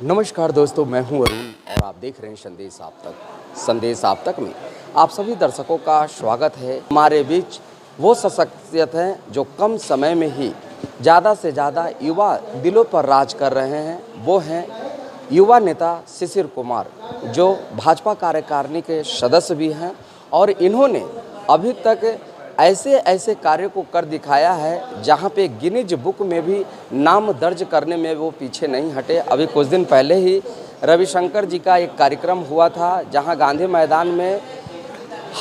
नमस्कार दोस्तों, मैं हूं अरुण और आप देख रहे हैं संदेश आप तक। संदेश आप तक में आप सभी दर्शकों का स्वागत है। हमारे बीच वो शख्सियत हैं जो कम समय में ही ज़्यादा से ज़्यादा युवा दिलों पर राज कर रहे हैं। वो हैं युवा नेता शिशिर कुमार, जो भाजपा कार्यकारिणी के सदस्य भी हैं और इन्होंने अभी तक ऐसे ऐसे कार्यों को कर दिखाया है जहां पे गिनीज बुक में भी नाम दर्ज करने में वो पीछे नहीं हटे। अभी कुछ दिन पहले ही रविशंकर जी का एक कार्यक्रम हुआ था जहां गांधी मैदान में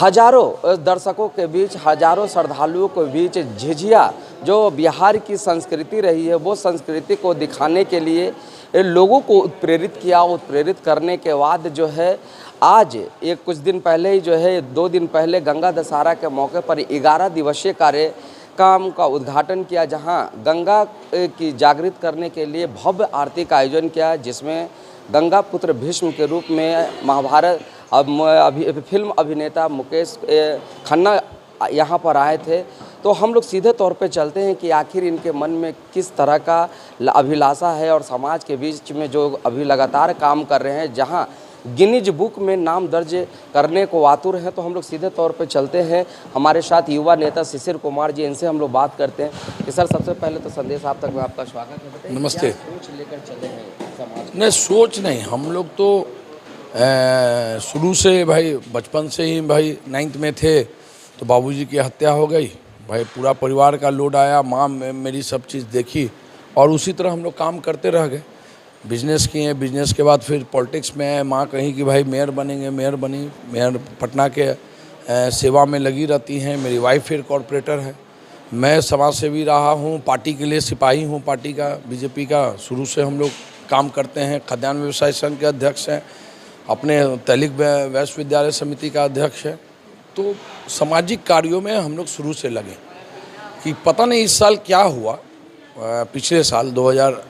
हजारों दर्शकों के बीच, हजारों श्रद्धालुओं के बीच झिझिया जो बिहार की संस्कृति रही है वो संस्कृति को दिखाने के लिए लोगों को उत्प्रेरित किया। उत्प्रेरित करने के बाद जो है आज एक कुछ दिन पहले ही जो है 2 दिन पहले गंगा दशहरा के मौके पर 11 दिवसीय कार्यक्रम का उद्घाटन किया, जहां गंगा की जागृत करने के लिए भव्य आरती का आयोजन किया, जिसमें गंगा पुत्र भीष्म के रूप में महाभारत फिल्म अभिनेता मुकेश खन्ना यहाँ पर आए थे। तो हम लोग सीधे तौर पे चलते हैं कि आखिर इनके मन में किस तरह का अभिलाषा है और समाज के बीच में जो अभी लगातार काम कर रहे हैं, जहां गिनीज बुक में नाम दर्ज करने को आतुर हैं। तो हम लोग सीधे तौर पे चलते हैं, हमारे साथ युवा नेता शिशिर कुमार जी, इनसे हम लोग बात करते हैं कि सर, सबसे पहले तो संदेश आप तक में आपका स्वागत है। बताइए, नमस्ते। सोच लेकर चले हैं समाज? नहीं, सोच नहीं, हम लोग तो शुरू से भाई, बचपन से ही भाई 9th में थे तो बाबूजी की हत्या हो गई। भाई पूरा परिवार का लोड आया, माँ मेरी सब चीज़ देखी और उसी तरह हम लोग काम करते रह गए। बिजनेस किए, बिजनेस के बाद फिर पॉलिटिक्स में आए। माँ कहीं कि भाई मेयर बनेंगे, मेयर बनी, मेयर पटना के सेवा में लगी रहती हैं। मेरी वाइफ फिर कॉरपोरेटर है। मैं समाज सेवी रहा हूँ, पार्टी के लिए सिपाही हूँ, पार्टी का, बीजेपी का शुरू से हम लोग काम करते हैं। खाद्यान्न व्यवसाय संघ के अध्यक्ष हैं, अपने तहलीक वैश्य विद्यालय समिति का अध्यक्ष है। तो सामाजिक कार्यों में हम लोग शुरू से लगे कि पता नहीं इस साल क्या हुआ। पिछले साल 2000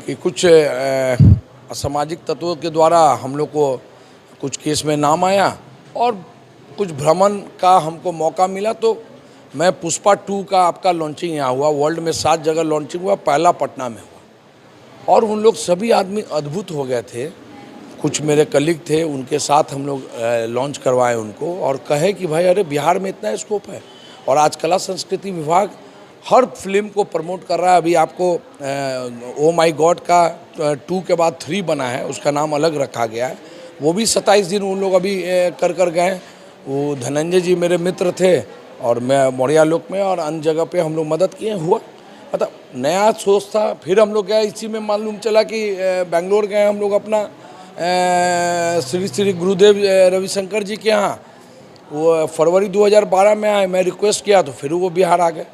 कि कुछ असामाजिक तत्वों के द्वारा हम लोग को कुछ केस में नाम आया और कुछ भ्रमण का हमको मौका मिला। तो मैं पुष्पा 2 का आपका लॉन्चिंग यहाँ हुआ, वर्ल्ड में 7 जगह लॉन्चिंग हुआ, पहला पटना में हुआ और उन लोग सभी आदमी अद्भुत हो गए थे। कुछ मेरे कलीग थे, उनके साथ हम लोग लॉन्च करवाए उनको और कहे कि भाई अरे बिहार में इतना स्कोप है। और आज कला संस्कृति विभाग हर फिल्म को प्रमोट कर रहा है। अभी आपको ओ माई गॉड का 2 के बाद 3 बना है, उसका नाम अलग रखा गया है। वो भी 27 दिन उन लोग अभी कर गए। वो धनंजय जी मेरे मित्र थे और मैं मौर्या लोक में और अन्य जगह पे हम लोग मदद किए। हुआ मतलब नया सोच था। फिर हम लोग गए, इसी में मालूम चला कि बेंगलोर गए हम लोग अपना श्री श्री गुरुदेव रविशंकर जी के यहाँ। वो फरवरी 2012 में आए, मैं रिक्वेस्ट किया तो फिर वो बिहार आ गए।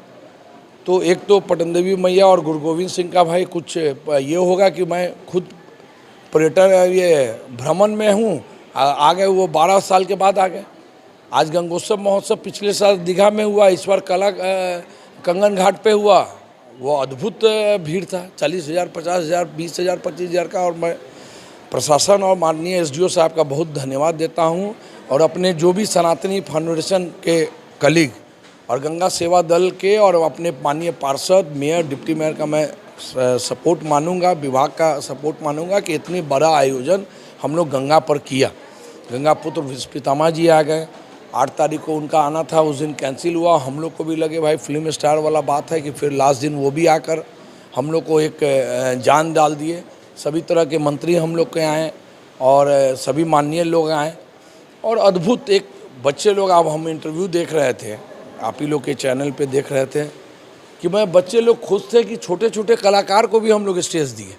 तो एक तो पटन देवी मैया और गुरु गोविंद सिंह का भाई कुछ ये होगा कि मैं खुद पर्यटन ये भ्रमण में हूँ, आ गए वो 12 साल के बाद आ गए। आज गंगोत्सव महोत्सव पिछले साल दीघा में हुआ, इस बार कला कंगन घाट पे हुआ। वो अद्भुत भीड़ था, 40,000, 50,000, 20,000, 25,000 का। और मैं प्रशासन और माननीय SDO साहब का बहुत धन्यवाद देता हूँ और अपने जो भी सनातनी फाउंडेशन के कलीग और गंगा सेवा दल के और अपने माननीय पार्षद, मेयर, डिप्टी मेयर का मैं सपोर्ट मानूंगा, विभाग का सपोर्ट मानूंगा कि इतनी बड़ा आयोजन हम लोग गंगा पर किया। गंगा पुत्र पितामह जी आ गए। 8 तारीख को उनका आना था, उस दिन कैंसिल हुआ। हम लोग को भी लगे भाई फिल्म स्टार वाला बात है कि फिर लास्ट दिन वो भी आकर हम लोग को एक जान डाल दिए। सभी तरह के मंत्री हम लोग के आए और सभी माननीय लोग आए और अद्भुत एक बच्चे लोग, अब हम इंटरव्यू देख रहे थे, आप ही लोग के चैनल पे देख रहे थे कि मैं बच्चे लोग खुश थे कि छोटे छोटे कलाकार को भी हम लोग स्टेज दिए।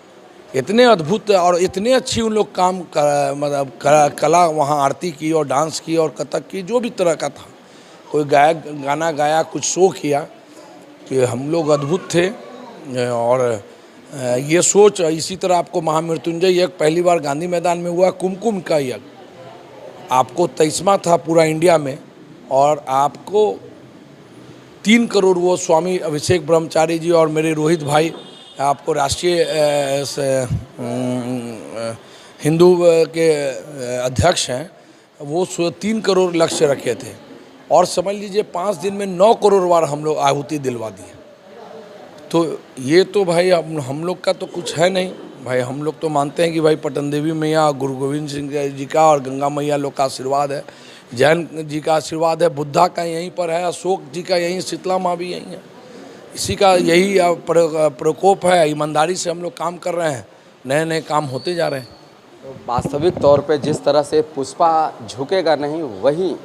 इतने अद्भुत और इतने अच्छी उन लोग काम मतलब कला वहाँ आरती की और डांस की और कथक की, जो भी तरह का था। कोई गायक गाना गाया, कुछ शो किया कि हम लोग अद्भुत थे। और ये सोच इसी तरह आपको महामृत्युंजय यज्ञ पहली बार गांधी मैदान में हुआ। कुमकुम का यज्ञ आपको 23वां था पूरा इंडिया में और आपको 3 करोड़, वो स्वामी अभिषेक ब्रह्मचारी जी और मेरे रोहित भाई आपको राष्ट्रीय हिंदू के अध्यक्ष हैं, वो 3 करोड़ लक्ष्य रखे थे और समझ लीजिए 5 दिन में 9 करोड़ बार हम लोग आहुति दिलवा दिए। तो ये तो भाई हम लोग का तो कुछ है नहीं। भाई हम लोग तो मानते हैं कि भाई पटन देवी मैया, गुरु गोविंद सिंह जी का और गंगा मैया लोग का आशीर्वाद है, जैन जी का आशीर्वाद है, बुद्धा का यहीं पर है, अशोक जी का यहीं, शीतला माँ भी यहीं है। इसी का यही प्रकोप है, ईमानदारी से हम लोग काम कर रहे हैं, नए नए काम होते जा रहे हैं। तो वास्तविक तौर पे जिस तरह से पुष्पा झुकेगा नहीं, वहीं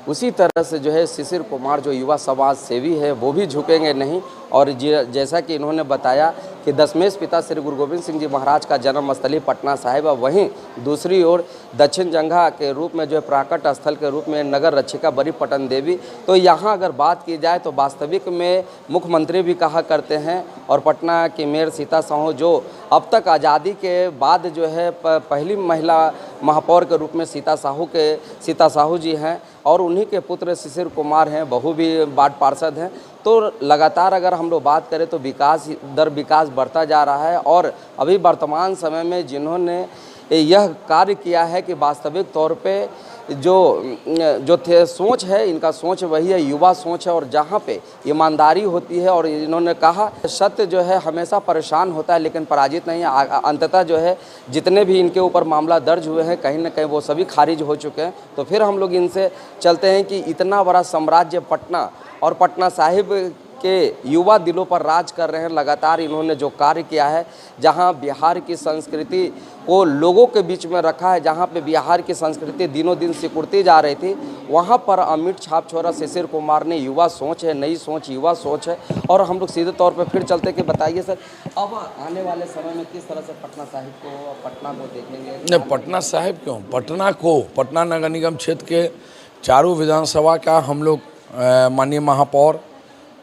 उसी तरह से जो है शिशिर कुमार जो युवा समाज सेवी है वो भी झुकेंगे नहीं। और जैसा कि इन्होंने बताया कि दशमेश पिता श्री गुरु गोविंद सिंह जी महाराज का जन्म स्थली पटना साहिब है, वहीं दूसरी ओर दक्षिण जंघा के रूप में जो है प्राकट स्थल के रूप में नगर रक्षिका बड़ी पटन देवी। तो यहाँ अगर बात की जाए तो वास्तविक में मुख्यमंत्री भी कहा करते हैं और पटना की मेयर सीता साहू जो अब तक आज़ादी के बाद जो है पहली महिला महापौर के रूप में सीता साहू जी हैं और उन्हीं के पुत्र शिशिर कुमार हैं, बहू भी वार्ड पार्षद हैं। तो लगातार अगर हम लोग बात करें तो विकास बढ़ता जा रहा है। और अभी वर्तमान समय में जिन्होंने यह कार्य किया है कि वास्तविक तौर पे जो सोच है, इनका सोच वही है, युवा सोच है और जहाँ पे ईमानदारी होती है। और इन्होंने कहा सत्य जो है हमेशा परेशान होता है लेकिन पराजित नहीं है। अंततः जो है जितने भी इनके ऊपर मामला दर्ज हुए हैं कहीं ना कहीं वो सभी खारिज हो चुके हैं। तो फिर हम लोग इनसे चलते हैं कि इतना बड़ा साम्राज्य पटना और पटना साहिब के युवा दिलों पर राज कर रहे हैं। लगातार इन्होंने जो कार्य किया है, जहां बिहार की संस्कृति को लोगों के बीच में रखा है, जहां पे बिहार की संस्कृति दिनों दिन सिकुड़ती जा रही थी, वहां पर अमिट छाप छोड़ा शिशिर कुमार ने युवा सोच है, नई सोच, युवा सोच है। और हम लोग सीधे तौर पर फिर चलते कि बताइए सर, अब आने वाले समय में किस तरह से पटना साहिब को, पटना को देखेंगे? नहीं, पटना साहिब क्यों, पटना नगर निगम क्षेत्र के चारों विधानसभा का हम लोग माननीय महापौर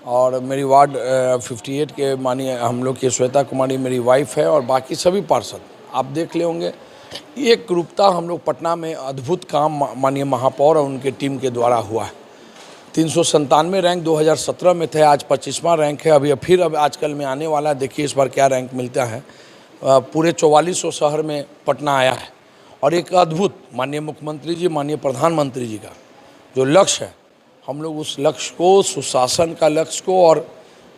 और मेरी वार्ड 58 के माननीय हम लोग की श्वेता कुमारी मेरी वाइफ है और बाकी सभी पार्षद आप देख ले होंगे। एक रूपता हम लोग पटना में अद्भुत काम माननीय महापौर और उनके टीम के द्वारा हुआ है। 397 रैंक 2017 में थे, आज 25वां रैंक है। अब आजकल में आने वाला है, देखिए इस बार क्या रैंक मिलता है। पूरे 4400 शहर में पटना आया है। और एक अद्भुत माननीय मुख्यमंत्री जी, माननीय प्रधानमंत्री जी का जो लक्ष्य है, हम लोग उस लक्ष्य को, सुशासन का लक्ष्य को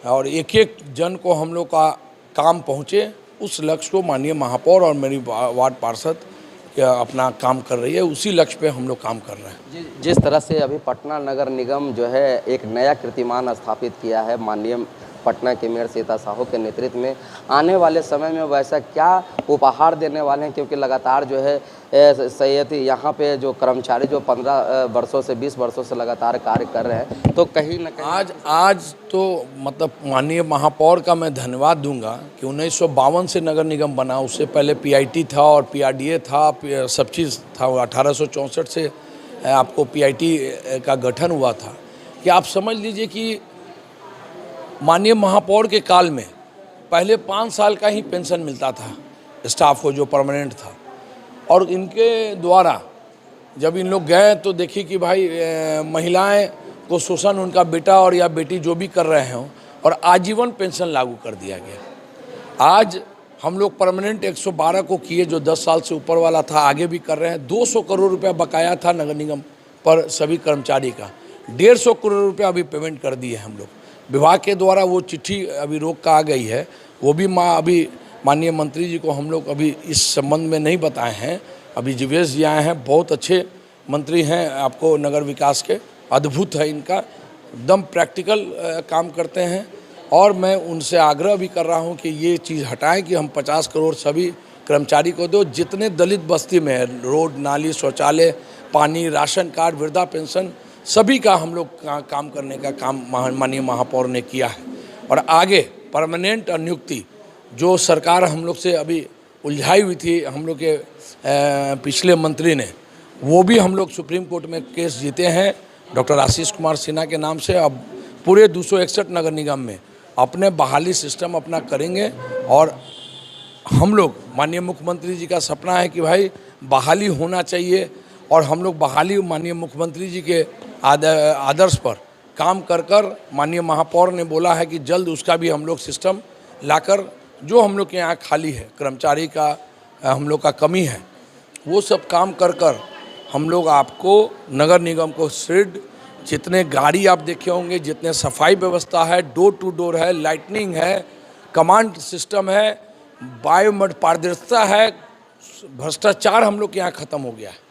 और एक एक जन को हम लोग का काम पहुँचे, उस लक्ष्य को माननीय महापौर और मेरी वार्ड पार्षद अपना काम कर रही है, उसी लक्ष्य पे हम लोग काम कर रहे हैं। जिस तरह से अभी पटना नगर निगम जो है एक नया कीर्तिमान स्थापित किया है माननीय पटना के मेयर सीता साहू के नेतृत्व में, आने वाले समय में वैसा क्या उपहार देने वाले हैं? क्योंकि लगातार जो है सैयद यहाँ पे जो कर्मचारी जो 15 वर्षों से 20 वर्षों से लगातार कार्य कर रहे हैं, तो कहीं ना कहीं आज तो मतलब माननीय महापौर का मैं धन्यवाद दूंगा कि 1952 से नगर निगम बना, उससे पहले PIT था और PRDA था, सब चीज़ था। 1864 से आपको PIT का गठन हुआ था। कि आप समझ लीजिए कि माननीय महापौर के काल में पहले 5 साल का ही पेंशन मिलता था स्टाफ को जो परमानेंट था। और इनके द्वारा जब इन लोग गए तो देखिए कि भाई महिलाएं को शोषण उनका बेटा और या बेटी जो भी कर रहे हों, और आजीवन पेंशन लागू कर दिया गया। आज हम लोग परमानेंट 112 को किए, जो 10 साल से ऊपर वाला था, आगे भी कर रहे हैं। 200 करोड़ रुपया बकाया था नगर निगम पर सभी कर्मचारी का, 150 करोड़ रुपया अभी पेमेंट कर दिए हम लोग। विभाग के द्वारा वो चिट्ठी अभी रोक का आ गई है, वो भी अभी माननीय मंत्री जी को हम लोग अभी इस संबंध में नहीं बताए हैं। अभी जीवेश जी आए हैं, बहुत अच्छे मंत्री हैं आपको नगर विकास के, अद्भुत है इनका, एकदम प्रैक्टिकल काम करते हैं। और मैं उनसे आग्रह भी कर रहा हूं कि ये चीज़ हटाएं कि हम 50 करोड़ सभी कर्मचारी को दो। जितने दलित बस्ती में है, रोड, नाली, शौचालय, पानी, राशन कार्ड, वृद्धा पेंशन, सभी का हम लोग काम करने का काम माननीय महापौर ने किया है। और आगे परमानेंट नियुक्ति जो सरकार हम लोग से अभी उलझाई हुई थी, हम लोग के पिछले मंत्री ने, वो भी हम लोग सुप्रीम कोर्ट में केस जीते हैं डॉक्टर आशीष कुमार सिन्हा के नाम से। अब पूरे 261 नगर निगम में अपने बहाली सिस्टम अपना करेंगे। और हम लोग माननीय मुख्यमंत्री जी का सपना है कि भाई बहाली होना चाहिए, और हम लोग बहाली माननीय मुख्यमंत्री जी के आदर्श पर काम कर माननीय महापौर ने बोला है कि जल्द उसका भी हम लोग सिस्टम लाकर, जो हम लोग के यहाँ खाली है, कर्मचारी का हम लोग का कमी है, वो सब काम कर हम लोग आपको नगर निगम को शेड, जितने गाड़ी आप देखे होंगे, जितने सफाई व्यवस्था है, डोर टू डोर है, लाइटनिंग है, कमांड सिस्टम है, बायोमेट पारदर्शिता है, भ्रष्टाचार हम लोग के यहाँ खत्म हो गया है।